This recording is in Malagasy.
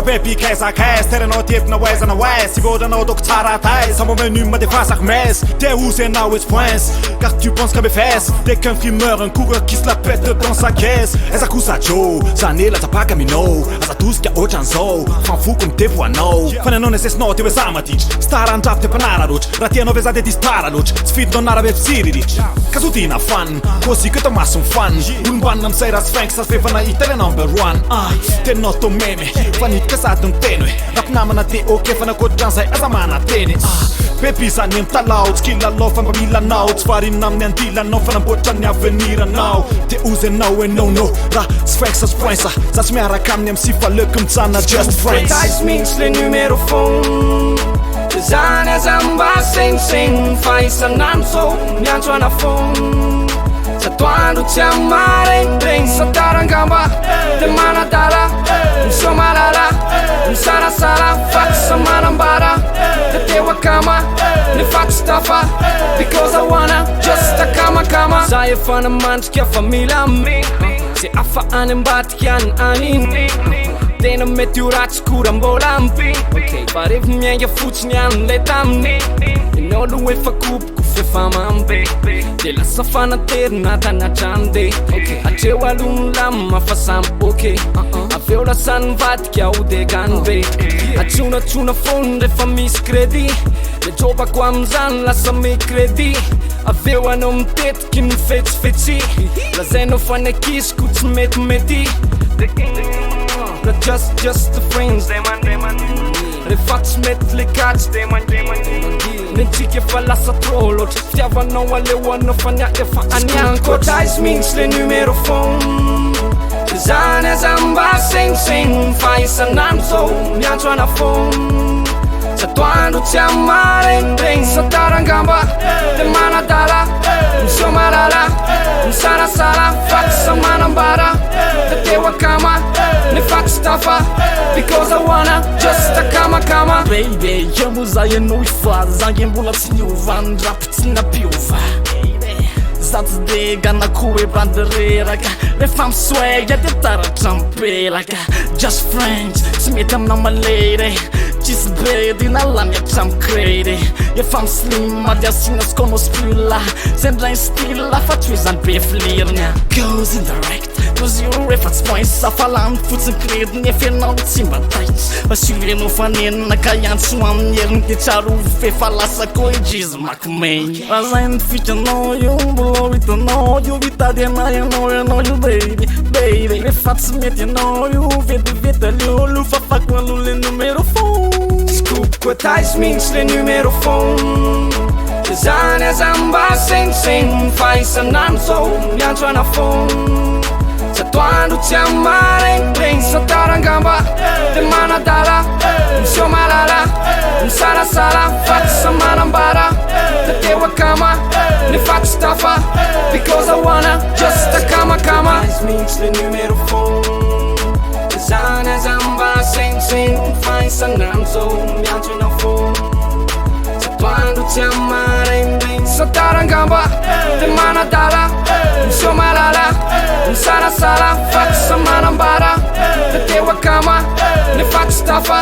baby kaisakas teranao tepina oaizana oais si volanao doko tsara taille sans mon menu me défense Hermès t'es où c'est now it's points car tu penses qu'à mes fesses dès qu'un frimeur un coureur qui se la pète dans sa caisse eza kosa Joe Zanela tapaka minao aza tosika ohatran'zao fanfo comme tes voanao fananao nesesinao teo eza matitry star andravo te mpanara loatra raha tianao ve za de disy tara loatra tsy fidinao anara vepisiriritra kazotina fan kosika tao maso fan olombanina am'zay raha sy fainky sa fefa nahita le number one teninao to meme fanitika sady miteny hoe rampinamana te ok fa nakoatran'zay aza manateny Baby zany mitalao tsy kilalao fa mba milanao tsy varinina amin'ny andilanao fa namboatra ny aveniranao te ozenao e no raha tsy fainky sa tsy poinsa za tsy miaraka amin'ny am'sy fa leoko mitsana just friends Tais mihitsy le numéro phone zany aza mba segnosegno fa isan'andro zao miantso ana phone satoandro tsy amaregniregny satarangamba de manadala misomalala misarasara faksa manambara de teo akama nefa tsy tafa because I wanna just akamakama za efa namandrika fa mila me ze afa any ambadika any aniny tena mety ho ratsy kora mbola mpi fa rehefa miainga fotsiny anyle taminy inolo efa kopoko fefa mambe de lasa fanaterina tanatrany de atreo alony lama fa samy ok aveo lasany mivadika odekany be atsonatsona fony rehefa misy kredi le jobako am'zany lasa me kredi aveo anao mitetiky ny fetsifetsy lazainao fanakisiko tsy metimety just the friends rehefa tsy mety le katsy mentsika efa lasa tro loatra fitiavanao aleoanao fa nia efa aniankoatra izy mihitsy le numéro phone zany aza mba segnosegno fa isan'andro zao miantso ana phone satoandro tsy amaregniregny satarangamba de manadala misomalala misarasara faksa manambara de teo akama nefa tsy tafa because I wanna just akamakama baby io za ianao ifa zange mbola tsy niovany rapy tsy napiova za tsy de ganako e bandereraka rehefa misoega de taratra mipelaka just friends tsy mety amina malere tsisy bedy na lamiatra mikredy efa mislima de asina sconospula zendray stila fa tsy hoe zany be filirina goes indirect cause you rehefa tsy poinsa fa lany fotsiny kredy nefa ianao tsy mba taitsy fa silenao fanenina ka iantso amin'ny heriny de tsaro fefa lasa koa ijizy makomeny raha zay ny fitanao io mbola hitanao io vitady ana ianao io baby rehefa tsy mety ianao io vetivety aliolo fa fako alo le numéro phone Scoop tais mihitsy le numéro phone zany aza mba segnosegno fa isan'andro zao miantso ana phone satoandro tsy amaregniregny satarangamba de manadala misomalala misarasara faksa manambara de teo akama nefa tsy tafa because I wanna just akamakama izy mihitsy le numéro phone zany aza mba segnosegno fa isan'andro zao miantso ana phone satoandro tsy amaregniregny satarangamba de manadala misomalala misarasara faksa manambara de teo akama nefa tsy tafa